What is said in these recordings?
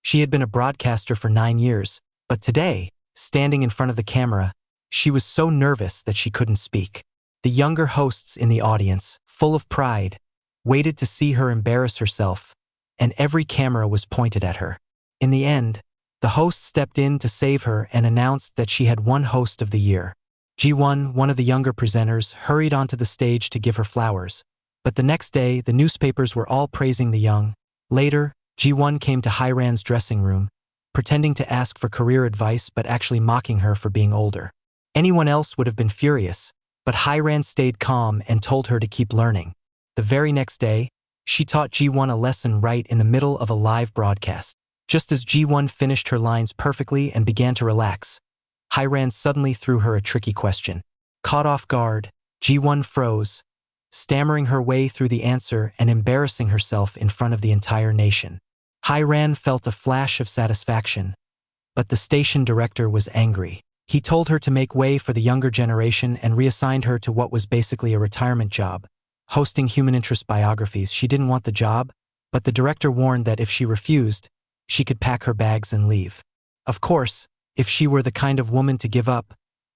She had been a broadcaster for 9 years, but today, standing in front of the camera, she was so nervous that she couldn't speak. The younger hosts in the audience, full of pride, waited to see her embarrass herself, and every camera was pointed at her. In the end, the host stepped in to save her and announced that she had won Host of the Year. Ji-won, one of the younger presenters, hurried onto the stage to give her flowers. But the next day, the newspapers were all praising the young. Later, Ji-won came to Hye-ran's dressing room, pretending to ask for career advice but actually mocking her for being older. Anyone else would have been furious, but Hye-ran stayed calm and told her to keep learning. The very next day, she taught Ji-won a lesson right in the middle of a live broadcast. Just as Ji-won finished her lines perfectly and began to relax, Hye-ran suddenly threw her a tricky question. Caught off guard, Ji-won froze, stammering her way through the answer and embarrassing herself in front of the entire nation. Hye-ran felt a flash of satisfaction, but the station director was angry. He told her to make way for the younger generation and reassigned her to what was basically a retirement job, hosting human interest biographies. She didn't want the job, but the director warned that if she refused, she could pack her bags and leave. Of course, if she were the kind of woman to give up,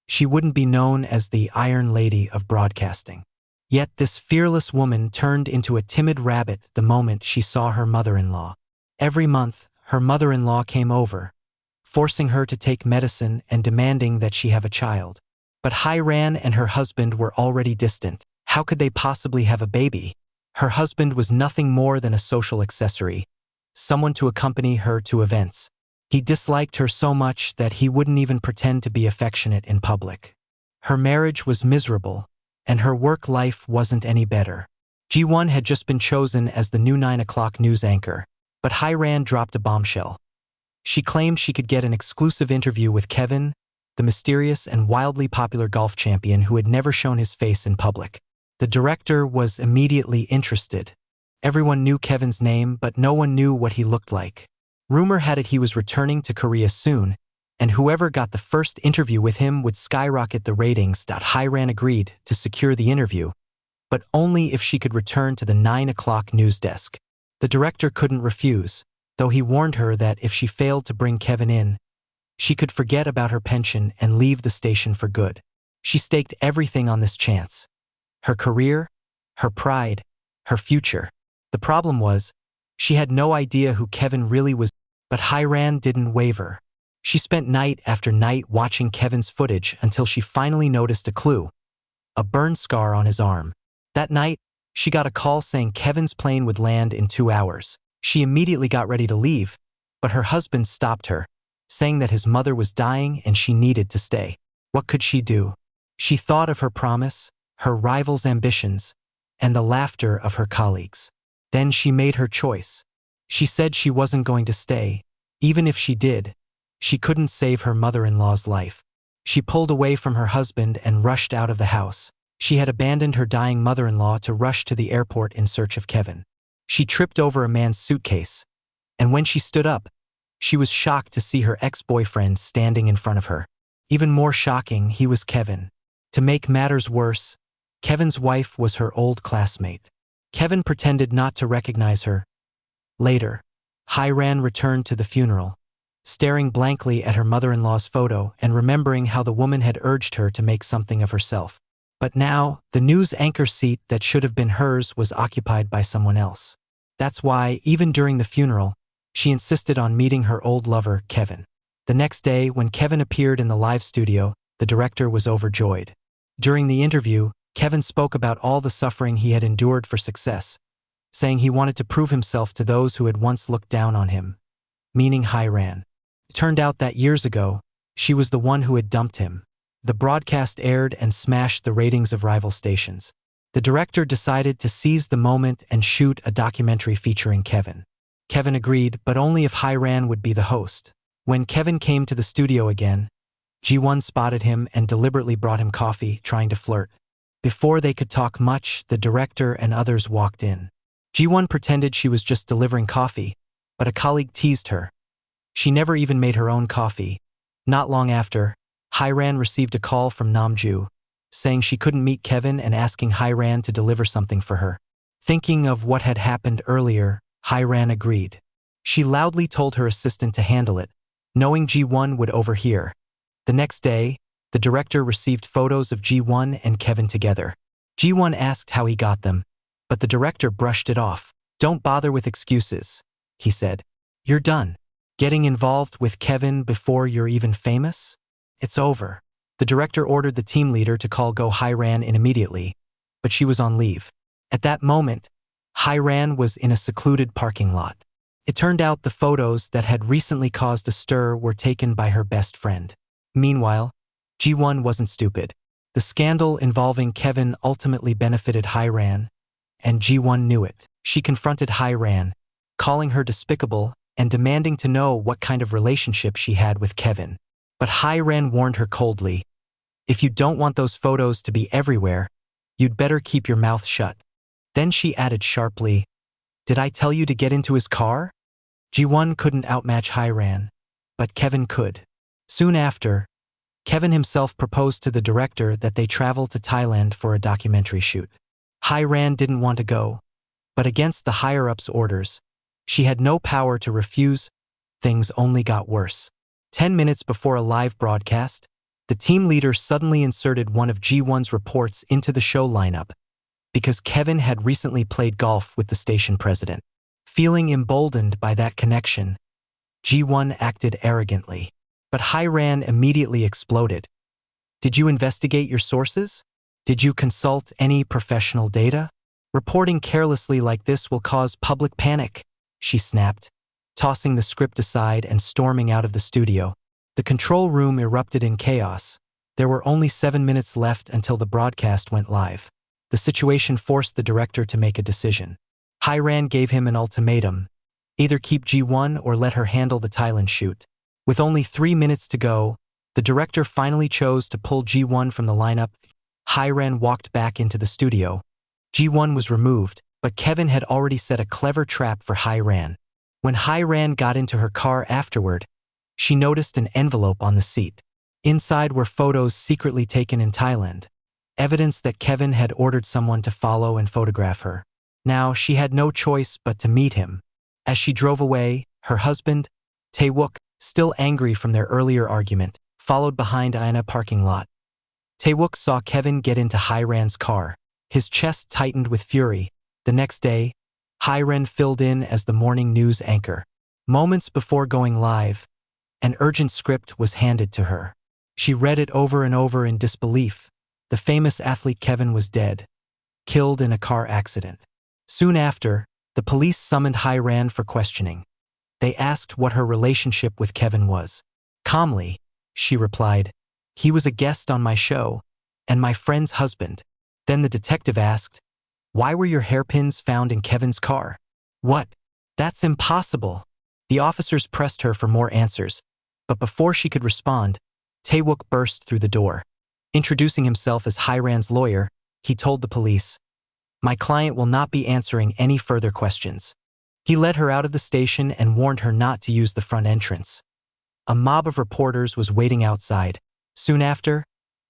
she wouldn't be known as the Iron Lady of broadcasting. Yet this fearless woman turned into a timid rabbit the moment she saw her mother-in-law. Every month, her mother-in-law came over, forcing her to take medicine and demanding that she have a child. But Hye-ran and her husband were already distant. How could they possibly have a baby? Her husband was nothing more than a social accessory, someone to accompany her to events. He disliked her so much that he wouldn't even pretend to be affectionate in public. Her marriage was miserable, and her work life wasn't any better. Ji-won had just been chosen as the new 9 o'clock news anchor, but Hye-ran dropped a bombshell. She claimed she could get an exclusive interview with Kevin, the mysterious and wildly popular golf champion who had never shown his face in public. The director was immediately interested. Everyone knew Kevin's name, but no one knew what he looked like. Rumor had it he was returning to Korea soon, and whoever got the first interview with him would skyrocket the ratings. Hye-ran agreed to secure the interview, but only if she could return to the 9 o'clock news desk. The director couldn't refuse, though he warned her that if she failed to bring Kevin in, she could forget about her pension and leave the station for good. She staked everything on this chance. Her career, her pride, her future. The problem was, she had no idea who Kevin really was, but Hye-ran didn't waver. She spent night after night watching Kevin's footage until she finally noticed a clue: a burn scar on his arm. That night, she got a call saying Kevin's plane would land in 2 hours. She immediately got ready to leave, but her husband stopped her, saying that his mother was dying and she needed to stay. What could she do? She thought of her promise, her rival's ambitions, and the laughter of her colleagues. Then she made her choice. She said she wasn't going to stay. Even if she did, she couldn't save her mother-in-law's life. She pulled away from her husband and rushed out of the house. She had abandoned her dying mother-in-law to rush to the airport in search of Kevin. She tripped over a man's suitcase, and when she stood up, she was shocked to see her ex-boyfriend standing in front of her. Even more shocking, he was Kevin. To make matters worse, Kevin's wife was her old classmate. Kevin pretended not to recognize her. Later, Hye-ran returned to the funeral, staring blankly at her mother-in-law's photo and remembering how the woman had urged her to make something of herself. But now, the news anchor seat that should have been hers was occupied by someone else. That's why, even during the funeral, she insisted on meeting her old lover, Kevin. The next day, when Kevin appeared in the live studio, the director was overjoyed. During the interview, Kevin spoke about all the suffering he had endured for success, saying he wanted to prove himself to those who had once looked down on him, meaning Hye-ran. It turned out that years ago, she was the one who had dumped him. The broadcast aired and smashed the ratings of rival stations. The director decided to seize the moment and shoot a documentary featuring Kevin. Kevin agreed, but only if Hye-ran would be the host. When Kevin came to the studio again, Ji-won spotted him and deliberately brought him coffee, trying to flirt. Before they could talk much, the director and others walked in. Ji-won pretended she was just delivering coffee, but a colleague teased her. She never even made her own coffee. Not long after, Hye-ran received a call from Namju, saying she couldn't meet Kevin and asking Hye-ran to deliver something for her. Thinking of what had happened earlier, Hye-ran agreed. She loudly told her assistant to handle it, knowing Ji-won would overhear. The next day, the director received photos of Ji-won and Kevin together. Ji-won asked how he got them, but the director brushed it off. "Don't bother with excuses," he said. "You're done. Getting involved with Kevin before you're even famous? It's over." The director ordered the team leader to call Go Hye-ran in immediately, but she was on leave. At that moment, Hye-ran was in a secluded parking lot. It turned out the photos that had recently caused a stir were taken by her best friend. Meanwhile, Ji-won wasn't stupid. The scandal involving Kevin ultimately benefited Hye-ran, and Ji-won knew it. She confronted Hye-ran, calling her despicable and demanding to know what kind of relationship she had with Kevin. But Hye-ran warned her coldly, "If you don't want those photos to be everywhere, you'd better keep your mouth shut." Then she added sharply, "Did I tell you to get into his car?" Ji-won couldn't outmatch Hye-ran, but Kevin could. Soon after, Kevin himself proposed to the director that they travel to Thailand for a documentary shoot. Hye-ran didn't want to go, but against the higher-ups' orders, she had no power to refuse. Things only got worse. 10 minutes before a live broadcast, the team leader suddenly inserted one of Ji-won's reports into the show lineup because Kevin had recently played golf with the station president. Feeling emboldened by that connection, Ji-won acted arrogantly. But Hye-ran immediately exploded. "Did you investigate your sources? Did you consult any professional data? Reporting carelessly like this will cause public panic," she snapped, tossing the script aside and storming out of the studio. The control room erupted in chaos. There were only 7 minutes left until the broadcast went live. The situation forced the director to make a decision. Hye-ran gave him an ultimatum: either keep Ji-won or let her handle the Thailand shoot. With only 3 minutes to go, the director finally chose to pull Ji-won from the lineup. Hye-ran walked back into the studio. Ji-won was removed, but Kevin had already set a clever trap for Hye-ran. When Hye-ran got into her car afterward, she noticed an envelope on the seat. Inside were photos secretly taken in Thailand, evidence that Kevin had ordered someone to follow and photograph her. Now she had no choice but to meet him. As she drove away, her husband, Tae-wook, still angry from their earlier argument, followed behind in a parking lot. Tae-wook saw Kevin get into Hye-ran's car. His chest tightened with fury. The next day, Hye-ran filled in as the morning news anchor. Moments before going live, an urgent script was handed to her. She read it over and over in disbelief. The famous athlete Kevin was dead, killed in a car accident. Soon after, the police summoned Hye-ran for questioning. They asked what her relationship with Kevin was. Calmly, she replied, "He was a guest on my show, and my friend's husband." Then the detective asked, "Why were your hairpins found in Kevin's car?" "What? That's impossible." The officers pressed her for more answers, but before she could respond, Tae-wook burst through the door. Introducing himself as Hye-ran's lawyer, he told the police, "My client will not be answering any further questions." He led her out of the station and warned her not to use the front entrance. A mob of reporters was waiting outside. Soon after,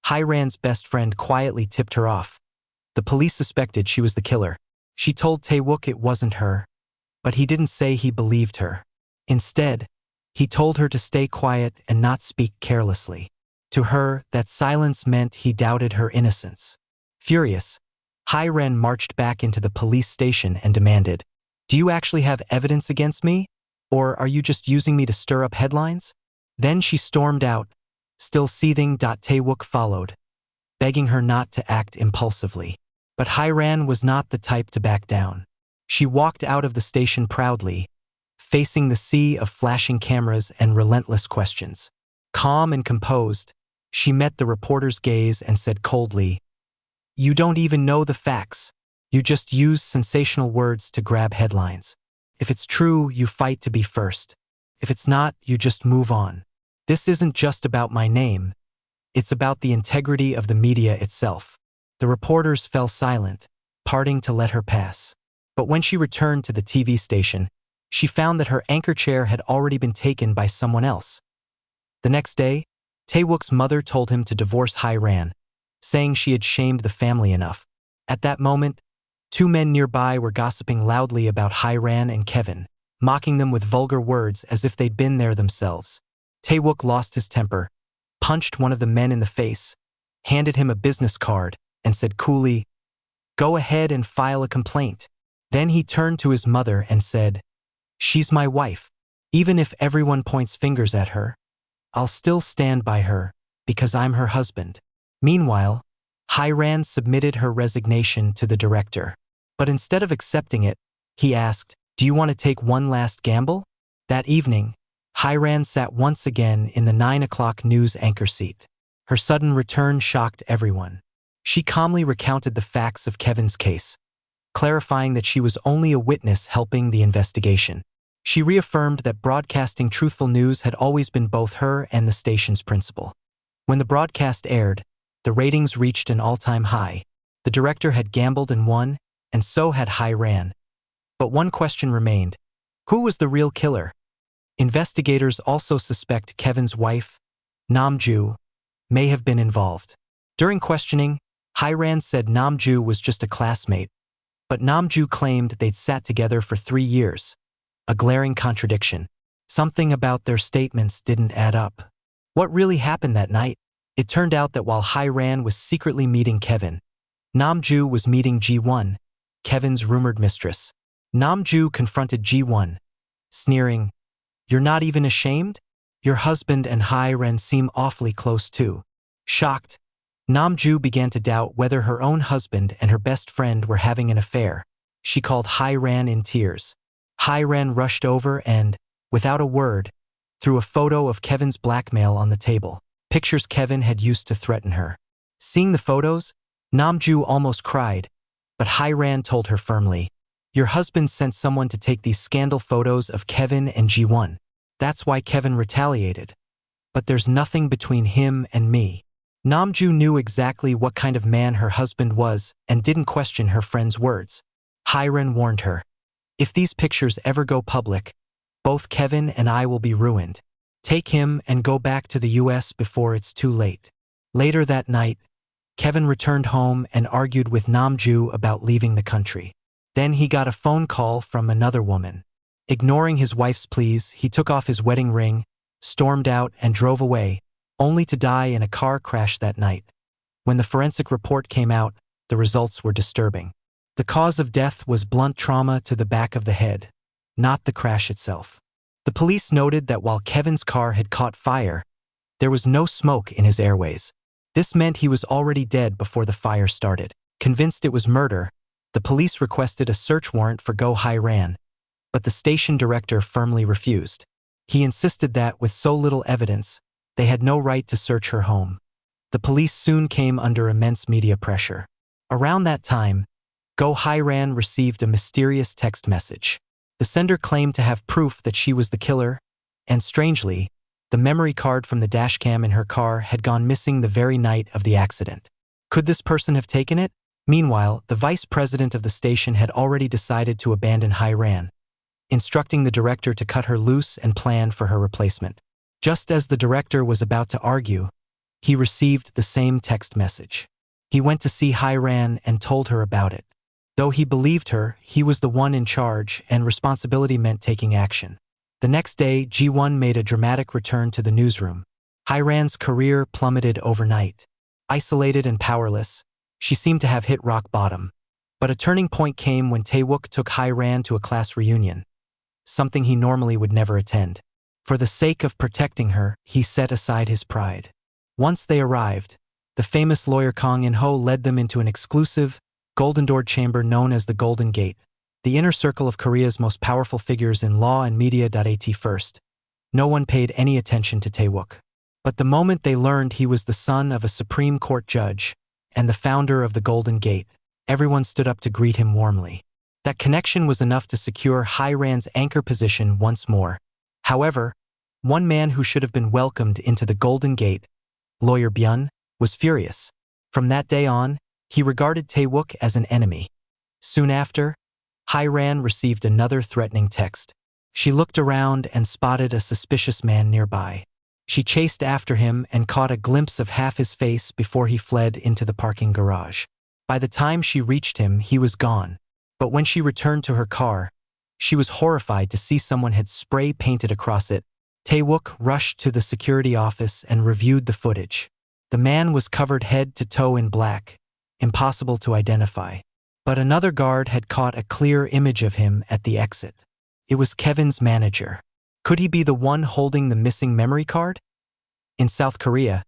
Hye-ran's best friend quietly tipped her off. The police suspected she was the killer. She told Tae-wook it wasn't her, but he didn't say he believed her. Instead, he told her to stay quiet and not speak carelessly. To her, that silence meant he doubted her innocence. Furious, Hye-ran marched back into the police station and demanded, "Do you actually have evidence against me? Or are you just using me to stir up headlines?" Then she stormed out, still seething. Tae-wook followed, begging her not to act impulsively. But Hye-ran was not the type to back down. She walked out of the station proudly, facing the sea of flashing cameras and relentless questions. Calm and composed, she met the reporter's gaze and said coldly, "You don't even know the facts. You just use sensational words to grab headlines. If it's true, you fight to be first. If it's not, you just move on. This isn't just about my name. It's about the integrity of the media itself." The reporters fell silent, parting to let her pass. But when she returned to the TV station, she found that her anchor chair had already been taken by someone else. The next day, Tae-wook's mother told him to divorce Hye-ran, saying she had shamed the family enough. At that moment, 2 men nearby were gossiping loudly about Hye-ran and Kevin. mocking them with vulgar words as if they'd been there themselves. Taewook lost his temper, punched one of the men in the face, handed him a business card, and said coolly, "Go ahead and file a complaint." Then he turned to his mother and said, "She's my wife. Even if everyone points fingers at her, I'll still stand by her because I'm her husband." Meanwhile, Hyran submitted her resignation to the director. But instead of accepting it, he asked, "Do you want to take one last gamble?" That evening, Hyran sat once again in the 9 o'clock news anchor seat. Her sudden return shocked everyone. She calmly recounted the facts of Kevin's case, clarifying that she was only a witness helping the investigation. She reaffirmed that broadcasting truthful news had always been both her and the station's principle. When the broadcast aired, the ratings reached an all-time high. The director had gambled and won, and so had Hyran. But one question remained: who was the real killer? Investigators also suspect Kevin's wife, Namju, may have been involved. During questioning, Hyran said Namju was just a classmate, but Namju claimed they'd sat together for 3 years. A glaring contradiction. Something about their statements didn't add up. What really happened that night? It turned out that while Hyran was secretly meeting Kevin, Namju was meeting Ji-won, Kevin's rumored mistress. Namju confronted Ji-won, sneering, "You're not even ashamed? Your husband and Hyran seem awfully close too." Shocked, Namju began to doubt whether her own husband and her best friend were having an affair. She called Hyran in tears. Hyran rushed over and, without a word, threw a photo of Kevin's blackmail on the table, pictures Kevin had used to threaten her. Seeing the photos, Namju almost cried, but Hyran told her firmly, "Your husband sent someone to take these scandal photos of Kevin and Ji-won. That's why Kevin retaliated. But there's nothing between him and me." Namju knew exactly what kind of man her husband was and didn't question her friend's words. Hyran warned her, "If these pictures ever go public, both Kevin and I will be ruined. Take him and go back to the US before it's too late." Later that night, Kevin returned home and argued with Namju about leaving the country. Then he got a phone call from another woman. Ignoring his wife's pleas, he took off his wedding ring, stormed out, and drove away, only to die in a car crash that night. When the forensic report came out, the results were disturbing. The cause of death was blunt trauma to the back of the head, not the crash itself. The police noted that while Kevin's car had caught fire, there was no smoke in his airways. This meant he was already dead before the fire started. Convinced it was murder, the police requested a search warrant for Go Hyran, but the station director firmly refused. He insisted that, with so little evidence, they had no right to search her home. The police soon came under immense media pressure. Around that time, Go Hyran received a mysterious text message. The sender claimed to have proof that she was the killer, and strangely, the memory card from the dashcam in her car had gone missing the very night of the accident. Could this person have taken it? Meanwhile, the vice president of the station had already decided to abandon Hyran, instructing the director to cut her loose and plan for her replacement. Just as the director was about to argue, he received the same text message. He went to see Hyran and told her about it. Though he believed her, he was the one in charge, and responsibility meant taking action. The next day, Ji-won made a dramatic return to the newsroom. Hyran's career plummeted overnight. Isolated and powerless, she seemed to have hit rock bottom. But a turning point came when Taewook took Hyran to a class reunion, something he normally would never attend. For the sake of protecting her, he set aside his pride. Once they arrived, the famous lawyer Kang In-ho led them into an exclusive, golden-doored chamber known as the Golden Gate, the inner circle of Korea's most powerful figures in law and media. At first, no one paid any attention to Taewook. But the moment they learned he was the son of a Supreme Court judge and the founder of the Golden Gate, everyone stood up to greet him warmly. That connection was enough to secure Hyran's anchor position once more. However, one man who should have been welcomed into the Golden Gate, lawyer Byun, was furious. From that day on, he regarded Taewook as an enemy. Soon after, Hyran received another threatening text. She looked around and spotted a suspicious man nearby. She chased after him and caught a glimpse of half his face before he fled into the parking garage. By the time she reached him, he was gone. But when she returned to her car, She was horrified to see someone had spray painted across it. Tae-wook rushed to the security office and reviewed the footage. The man was covered head to toe in black, impossible to identify. But another guard had caught a clear image of him at the exit. It was Kevin's manager. Could he be the one holding the missing memory card? In South Korea,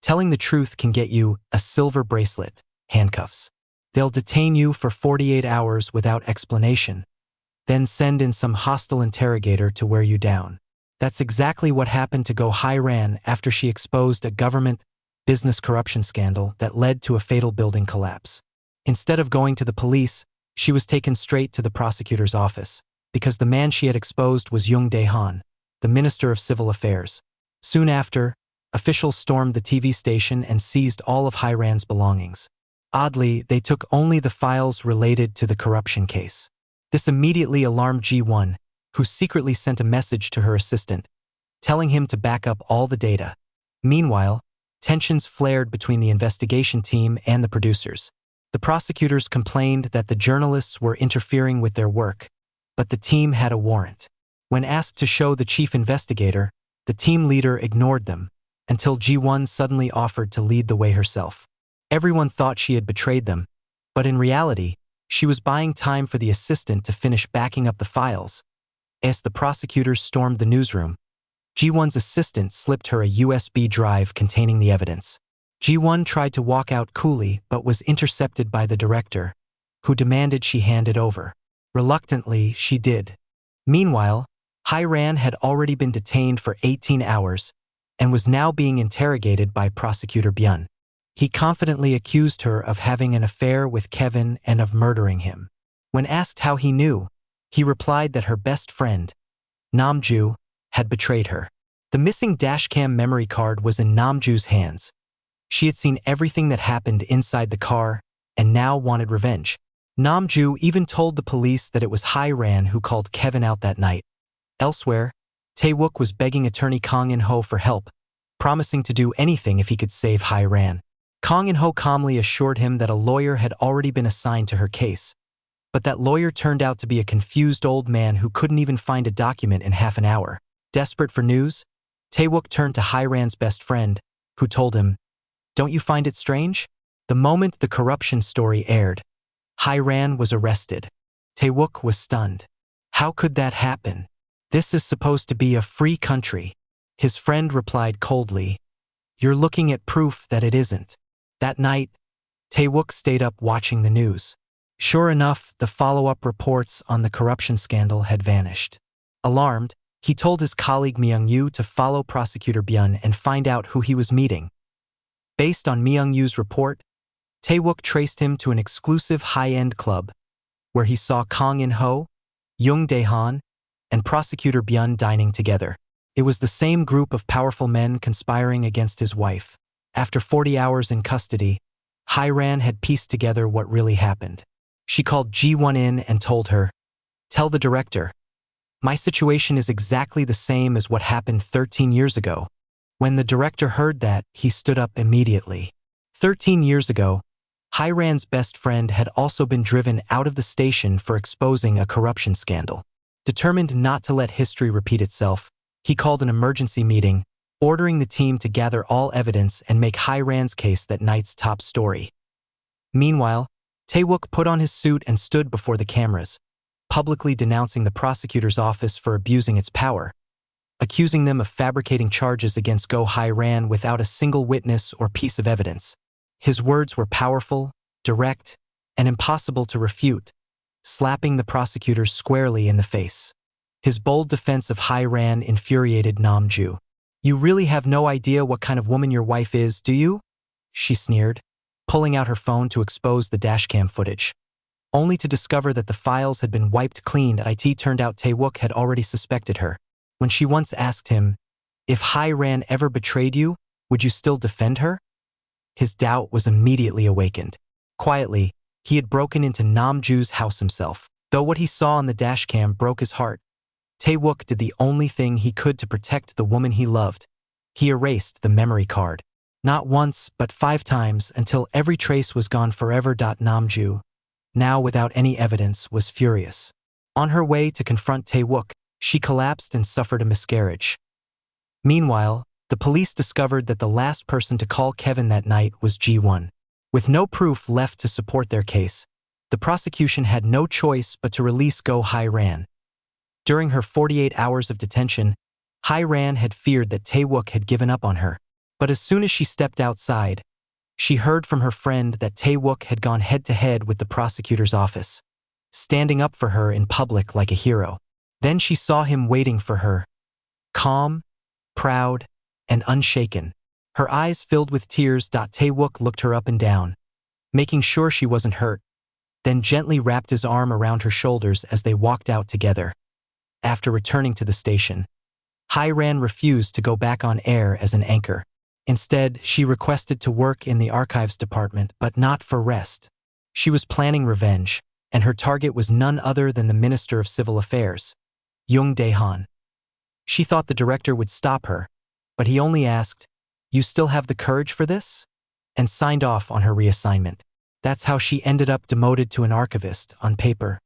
telling the truth can get you a silver bracelet, handcuffs. They'll detain you for 48 hours without explanation, then send in some hostile interrogator to wear you down. That's exactly what happened to Go Hye-ran after she exposed a government business corruption scandal that led to a fatal building collapse. Instead of going to the police, she was taken straight to the prosecutor's office, because the man she had exposed was Yoon Dae-han, the Minister of Civil Affairs. Soon after, officials stormed the TV station and seized all of Hye-ran's belongings. Oddly, they took only the files related to the corruption case. This immediately alarmed Ji-won, who secretly sent a message to her assistant, telling him to back up all the data. Meanwhile, tensions flared between the investigation team and the producers. The prosecutors complained that the journalists were interfering with their work, but the team had a warrant. When asked to show the chief investigator, the team leader ignored them, until Ji-won suddenly offered to lead the way herself. Everyone thought she had betrayed them, but in reality, she was buying time for the assistant to finish backing up the files. As the prosecutors stormed the newsroom, Ji-won's assistant slipped her a USB drive containing the evidence. Ji-won tried to walk out coolly but was intercepted by the director, who demanded she hand it over. Reluctantly, she did. Meanwhile, Hye-ran had already been detained for 18 hours and was now being interrogated by Prosecutor Byun. He confidently accused her of having an affair with Kevin and of murdering him. When asked how he knew, he replied that her best friend, Namju, had betrayed her. The missing dashcam memory card was in Namju's hands. She had seen everything that happened inside the car and now wanted revenge. Namju even told the police that it was Hye-ran who called Kevin out that night. Elsewhere, Tae-wook was begging attorney Kang In-ho for help, promising to do anything if he could save Hye-ran. Kang In-ho calmly assured him that a lawyer had already been assigned to her case, but that lawyer turned out to be a confused old man who couldn't even find a document in half an hour. Desperate for news, Tae-wook turned to Hye-ran's best friend, who told him, "Don't you find it strange?" The moment the corruption story aired, Hye-ran was arrested. Tae-wook was stunned. How could that happen? This is supposed to be a free country. His friend replied coldly, "You're looking at proof that it isn't." That night, Tae-wook stayed up watching the news. Sure enough, the follow-up reports on the corruption scandal had vanished. Alarmed, he told his colleague Myung-yu to follow Prosecutor Byun and find out who he was meeting. Based on Myung-yu's report, Tae-wook traced him to an exclusive high-end club, where he saw Kang In-ho, Yoon Dae-han, and Prosecutor Byun dining together. It was the same group of powerful men conspiring against his wife. After 40 hours in custody, Hye-ran had pieced together what really happened. She called Ji-won in and told her, "Tell the director, my situation is exactly the same as what happened 13 years ago." When the director heard that, he stood up immediately. 13 years ago, Hye-ran's best friend had also been driven out of the station for exposing a corruption scandal. Determined not to let history repeat itself, he called an emergency meeting, ordering the team to gather all evidence and make Hye-ran's case that night's top story. Meanwhile, Tae-wook put on his suit and stood before the cameras, publicly denouncing the prosecutor's office for abusing its power, accusing them of fabricating charges against Go Hye-ran without a single witness or piece of evidence. His words were powerful, direct, and impossible to refute, slapping the prosecutors squarely in the face. His bold defense of Hye-ran infuriated Namju. "You really have no idea what kind of woman your wife is, do you?" she sneered, pulling out her phone to expose the dashcam footage. Only to discover that the files had been wiped clean. It turned out Tae-wook had already suspected her. When she once asked him, "If Hye-ran ever betrayed you, would you still defend her?" His doubt was immediately awakened. Quietly, he had broken into Namju's house himself. Though what he saw on the dashcam broke his heart, Tae-wook did the only thing he could to protect the woman he loved. He erased the memory card. Not once, but 5 times, until every trace was gone forever. Namju, now without any evidence, was furious. On her way to confront Tae-wook, she collapsed and suffered a miscarriage. Meanwhile, the police discovered that the last person to call Kevin that night was Ji-won. With no proof left to support their case, the prosecution had no choice but to release Go Hye-ran. During her 48 hours of detention, Hye-ran had feared that Tae-wook had given up on her. But as soon as she stepped outside, she heard from her friend that Tae-wook had gone head-to-head with the prosecutor's office, standing up for her in public like a hero. Then she saw him waiting for her, calm, proud, and unshaken. Her eyes filled with tears. Tae-wook looked her up and down, making sure she wasn't hurt, then gently wrapped his arm around her shoulders as they walked out together. After returning to the station, Hye-ran refused to go back on air as an anchor. Instead, she requested to work in the archives department, but not for rest. She was planning revenge, and her target was none other than the Minister of Civil Affairs, Yoon Dae-han. She thought the director would stop her, but he only asked, "You still have the courage for this?" and signed off on her reassignment. That's how she ended up demoted to an archivist on paper.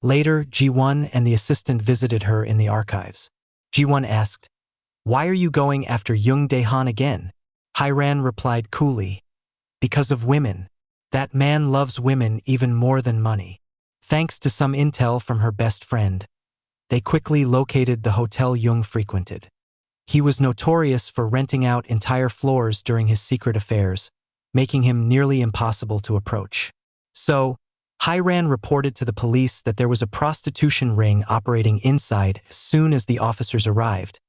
Later, Ji-won and the assistant visited her in the archives. Ji-won asked, "Why are you going after Yoon Dae-han again?" Hye-ran replied coolly, "Because of women. That man loves women even more than money." Thanks to some intel from her best friend, they quickly located the hotel Yoon frequented. He was notorious for renting out entire floors during his secret affairs, making him nearly impossible to approach. So, Hye-ran reported to the police that there was a prostitution ring operating inside. As soon as the officers arrived,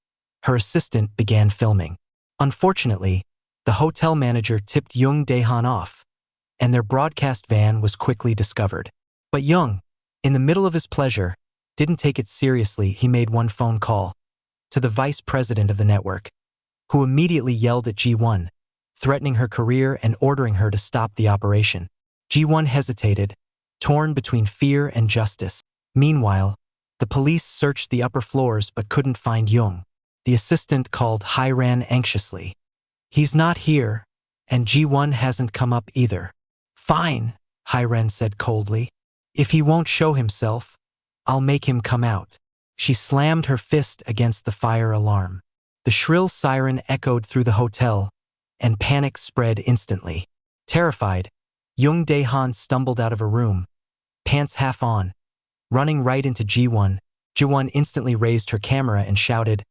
her assistant began filming. Unfortunately, the hotel manager tipped Yoon Dae-han off, and their broadcast van was quickly discovered. But Young, in the middle of his pleasure, didn't take it seriously. He made one phone call to the vice president of the network, who immediately yelled at Ji-won, threatening her career and ordering her to stop the operation. Ji-won hesitated, torn between fear and justice. Meanwhile, the police searched the upper floors but couldn't find Young. The assistant called Hye-ran anxiously. "He's not here, and Ji-won hasn't come up either." "Fine," Hye-ran said coldly. "If he won't show himself, I'll make him come out." She slammed her fist against the fire alarm. The shrill siren echoed through the hotel, and panic spread instantly. Terrified, Yoon Dae-han stumbled out of her room, pants half on, running right into Ji-won. Ji-won instantly raised her camera and shouted,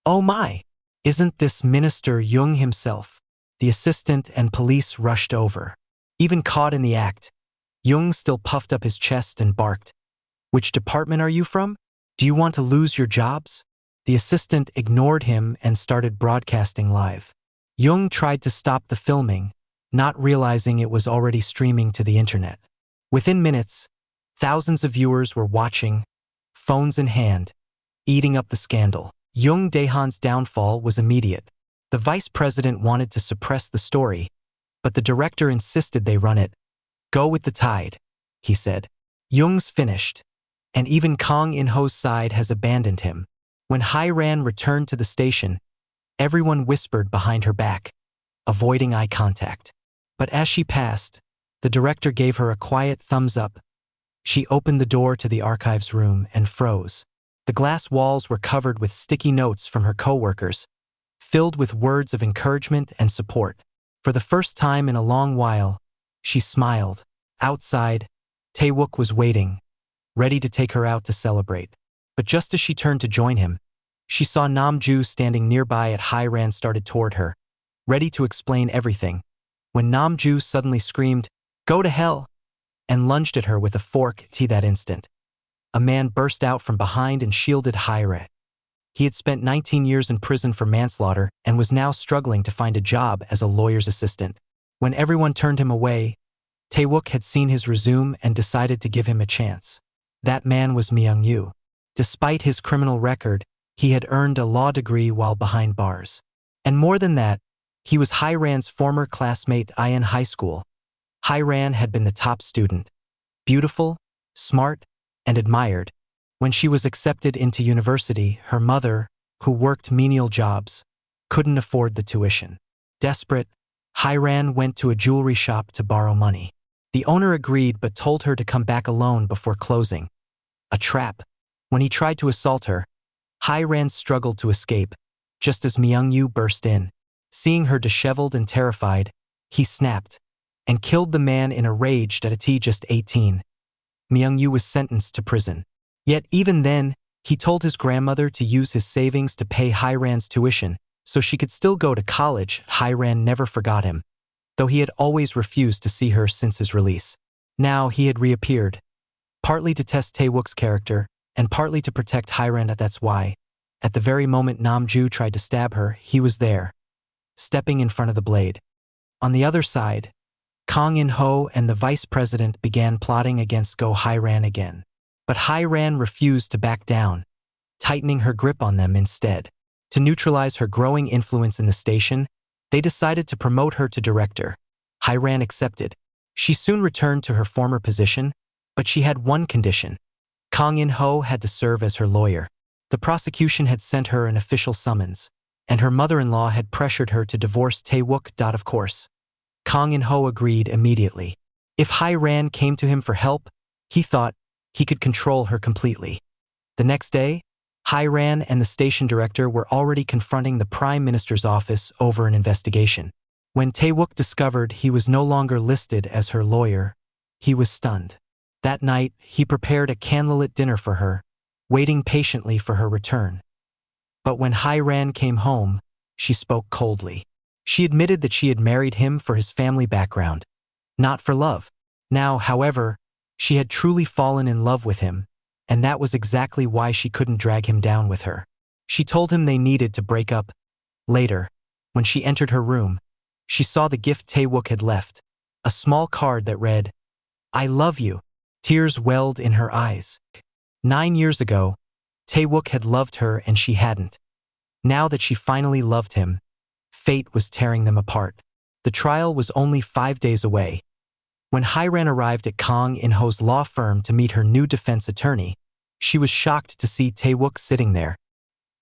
"Oh my! Isn't this Minister Young himself?" The assistant and police rushed over. Even caught in the act, Young still puffed up his chest and barked, "Which department are you from? Do you want to lose your jobs?" The assistant ignored him and started broadcasting live. Young tried to stop the filming, not realizing it was already streaming to the internet. Within minutes, thousands of viewers were watching, phones in hand, eating up the scandal. Yoon Dae-han's downfall was immediate. The vice president wanted to suppress the story, but the director insisted they run it. "Go with the tide," he said. Young's finished, and even Kang In-ho's side has abandoned him. When Hye-ran returned to the station, everyone whispered behind her back, avoiding eye contact. But as she passed, the director gave her a quiet thumbs up. She opened the door to the archives room and froze. The glass walls were covered with sticky notes from her co-workers, filled with words of encouragement and support. For the first time in a long while, she smiled. Outside, Tae-wook was waiting, ready to take her out to celebrate. But just as she turned to join him, she saw Nam-ju standing nearby. At Hye-ran started toward her, ready to explain everything, when Nam-ju suddenly screamed, "Go to hell!" and lunged at her with a fork. That instant, a man burst out from behind and shielded Hye-ran. He had spent 19 years in prison for manslaughter and was now struggling to find a job as a lawyer's assistant. When everyone turned him away, Tae-wook had seen his resume and decided to give him a chance. That man was Myung-yu. Despite his criminal record, he had earned a law degree while behind bars. And more than that, he was Hye-ran's former classmate in high school. Hye-ran had been the top student, beautiful, smart, and admired. When she was accepted into university, her mother, who worked menial jobs, couldn't afford the tuition. Desperate, Hye-ran went to a jewelry shop to borrow money. The owner agreed but told her to come back alone before closing. a trap. When he tried to assault her, Hai-ran struggled to escape, just as Myung-yu burst in. Seeing her disheveled and terrified, he snapped and killed the man in a rage at just 18. Myung-yu was sentenced to prison. Yet even then, he told his grandmother to use his savings to pay Hai-ran's tuition so she could still go to college. Hai-ran never forgot him, though he had always refused to see her since his release. Now he had reappeared, partly to test Tae-wook's character and partly to protect Hai-ran. That's why, at the very moment Nam-ju tried to stab her, he was there, stepping in front of the blade. On the other side, Kang In-ho and the vice president began plotting against Go Hai-ran again. But Hai-ran refused to back down, tightening her grip on them instead. To neutralize her growing influence in the station, they decided to promote her to director. Hai-ran accepted. She soon returned to her former position, but she had one condition. Kang In-ho had to serve as her lawyer. The prosecution had sent her an official summons, and her mother-in-law had pressured her to divorce Tae-wook. Of course, Kang In-ho agreed immediately. If Hai-ran came to him for help, he thought he could control her completely. The next day, Hai-ran and the station director were already confronting the Prime Minister's office over an investigation. When Tae-wook discovered he was no longer listed as her lawyer, he was stunned. That night, he prepared a candlelit dinner for her, waiting patiently for her return. But when Hai-ran came home, she spoke coldly. She admitted that she had married him for his family background, not for love. Now, however, she had truly fallen in love with him, and that was exactly why she couldn't drag him down with her. She told him they needed to break up. Later, when she entered her room, she saw the gift Tae-wook had left, a small card that read, "I love you." Tears welled in her eyes. 9 years ago, Tae-wook had loved her and she hadn't. Now that she finally loved him, fate was tearing them apart. The trial was only 5 days away. When Hai-ran arrived at Kang In-ho's law firm to meet her new defense attorney, she was shocked to see Tae-wook sitting there.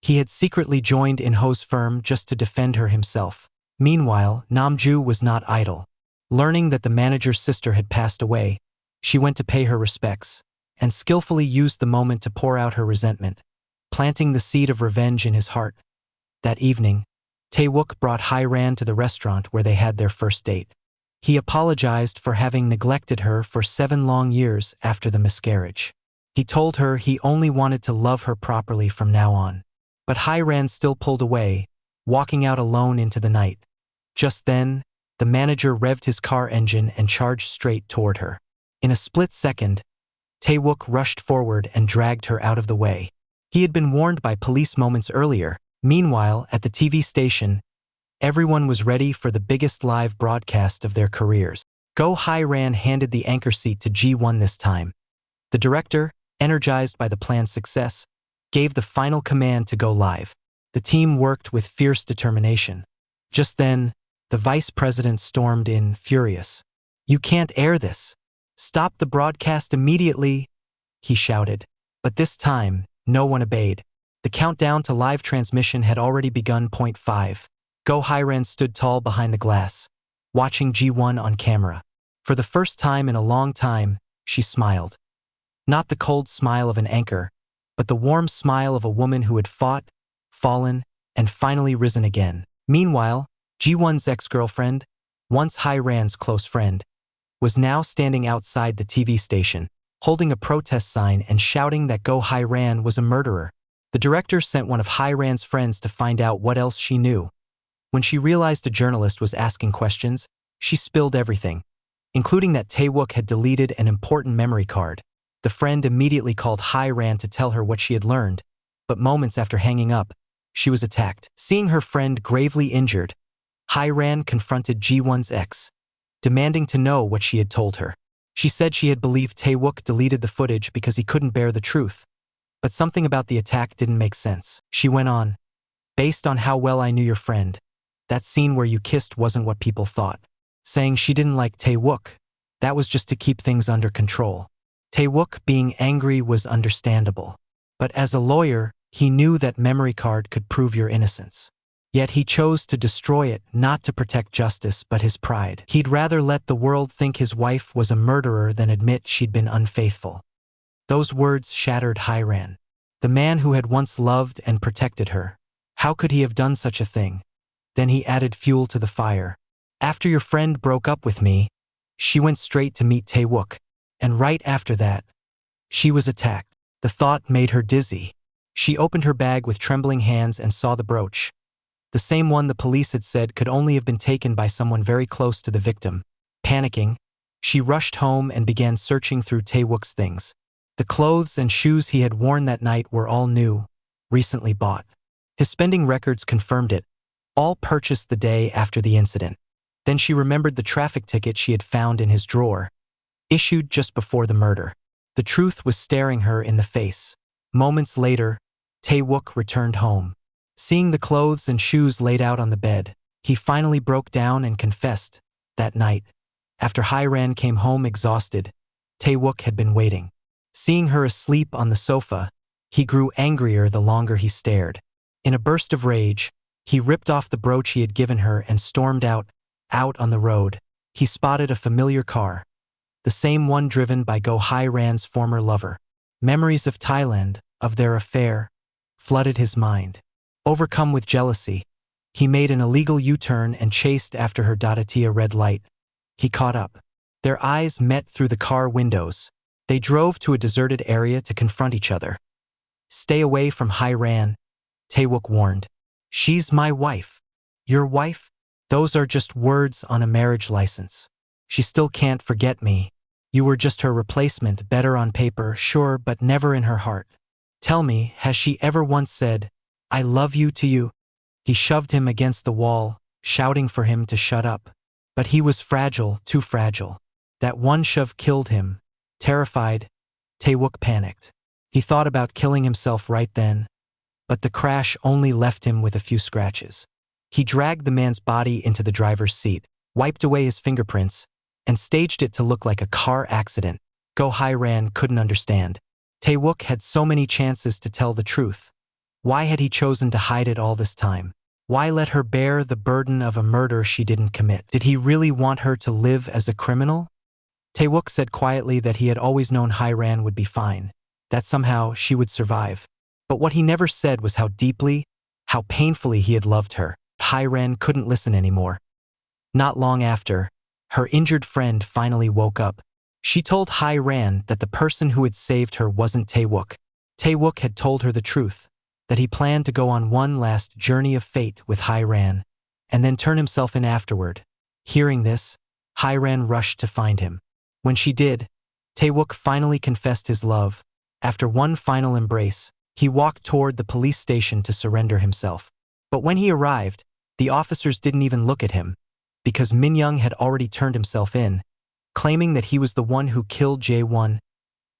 He had secretly joined In-ho's firm just to defend her himself. Meanwhile, Nam-ju was not idle. Learning that the manager's sister had passed away, she went to pay her respects, and skillfully used the moment to pour out her resentment, planting the seed of revenge in his heart. That evening, Tae-wook brought Hai-ran to the restaurant where they had their first date. He apologized for having neglected her for 7 long years after the miscarriage. He told her he only wanted to love her properly from now on. But Hai-ran still pulled away, walking out alone into the night. Just then, the manager revved his car engine and charged straight toward her. In a split second, Tae-wook rushed forward and dragged her out of the way. He had been warned by police moments earlier. Meanwhile, at the TV station, everyone was ready for the biggest live broadcast of their careers. Go Hai-ran handed the anchor seat to Ji-won this time. The director, energized by the plan's success, gave the final command to go live. The team worked with fierce determination. Just then, the vice president stormed in, furious. "You can't air this. Stop the broadcast immediately," he shouted. But this time, no one obeyed. The countdown to live transmission had already begun. 5. Go Hai-ran stood tall behind the glass, watching Ji-won on camera. For the first time in a long time, she smiled. Not the cold smile of an anchor, but the warm smile of a woman who had fought, fallen, and finally risen again. Meanwhile, Ji-won's ex-girlfriend, once Hai-ran's close friend, was now standing outside the TV station, holding a protest sign and shouting that Go Hai-ran was a murderer. The director sent one of Hai-ran's friends to find out what else she knew. When she realized a journalist was asking questions, she spilled everything, including that Tae-wook had deleted an important memory card. The friend immediately called Hai-ran to tell her what she had learned, but moments after hanging up, she was attacked. Seeing her friend gravely injured, Hai-ran confronted Ji-won's ex, demanding to know what she had told her. She said she had believed Tae-wook deleted the footage because he couldn't bear the truth, but something about the attack didn't make sense. She went on, "Based on how well I knew your friend, that scene where you kissed wasn't what people thought." Saying she didn't like Tae-wook, that was just to keep things under control. Tae-wook being angry was understandable. But as a lawyer, he knew that memory card could prove your innocence. Yet he chose to destroy it not to protect justice but his pride. He'd rather let the world think his wife was a murderer than admit she'd been unfaithful. Those words shattered Hiran. The man who had once loved and protected her. How could he have done such a thing? Then he added fuel to the fire. After your friend broke up with me, she went straight to meet Tae-wook. And right after that, she was attacked. The thought made her dizzy. She opened her bag with trembling hands and saw the brooch. The same one the police had said could only have been taken by someone very close to the victim. Panicking, she rushed home and began searching through Tae-wook's things. The clothes and shoes he had worn that night were all new, recently bought. His spending records confirmed it, all purchased the day after the incident. Then she remembered the traffic ticket she had found in his drawer, issued just before the murder. The truth was staring her in the face. Moments later, Tae-wook returned home. Seeing the clothes and shoes laid out on the bed, he finally broke down and confessed. That night, after Hiran came home exhausted, Tae-wook had been waiting. Seeing her asleep on the sofa, he grew angrier the longer he stared. In a burst of rage, he ripped off the brooch he had given her and stormed out on the road. He spotted a familiar car, the same one driven by Go Hiran's former lover. Memories of Thailand, of their affair, flooded his mind. Overcome with jealousy, he made an illegal U-turn and chased after her Datia red light. He caught up. Their eyes met through the car windows. They drove to a deserted area to confront each other. Stay away from Hiran, Tae-wook warned. She's my wife. Your wife? Those are just words on a marriage license. She still can't forget me. You were just her replacement, better on paper, sure, but never in her heart. Tell me, has she ever once said, I love you to you? He shoved him against the wall, shouting for him to shut up. But he was fragile, too fragile. That one shove killed him. Terrified, Tae-wook panicked. He thought about killing himself right then, but the crash only left him with a few scratches. He dragged the man's body into the driver's seat, wiped away his fingerprints, and staged it to look like a car accident. Go Hiran couldn't understand. Tae-wook had so many chances to tell the truth. Why had he chosen to hide it all this time? Why let her bear the burden of a murder she didn't commit? Did he really want her to live as a criminal? Tae-wook said quietly that he had always known Hiran would be fine, that somehow she would survive. But what he never said was how deeply, how painfully he had loved her. Hiran couldn't listen anymore. Not long after, her injured friend finally woke up. She told Hiran that the person who had saved her wasn't Tae-wook. Tae-wook had told her the truth, that he planned to go on one last journey of fate with Hiran, and then turn himself in afterward. Hearing this, Hiran rushed to find him. When she did, Tae-wook finally confessed his love. After one final embrace, he walked toward the police station to surrender himself. But when he arrived, the officers didn't even look at him, because Min-young had already turned himself in, claiming that he was the one who killed Jae-won.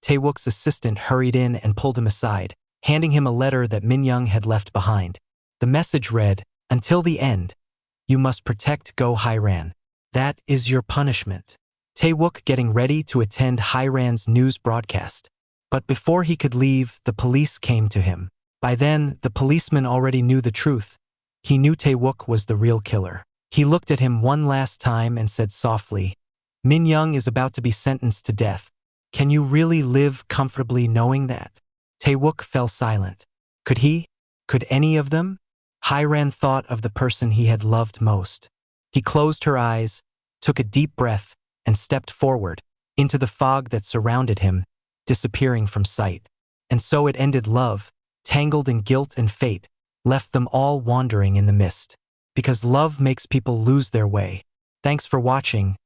Tae-wook's assistant hurried in and pulled him aside, handing him a letter that Min-young had left behind. The message read, "Until the end, you must protect Go Hiran. That is your punishment." Tae-wook getting ready to attend Hiran's news broadcast. But before he could leave, the police came to him. By then, the policeman already knew the truth. He knew Tae-wook was the real killer. He looked at him one last time and said softly, "Min-young is about to be sentenced to death. Can you really live comfortably knowing that?" Tae-wook fell silent. Could he? Could any of them? Hiran thought of the person he had loved most. He closed her eyes, took a deep breath, and stepped forward, into the fog that surrounded him, disappearing from sight. And so it ended. Love, tangled in guilt and fate, left them all wandering in the mist. Because love makes people lose their way. Thanks for watching.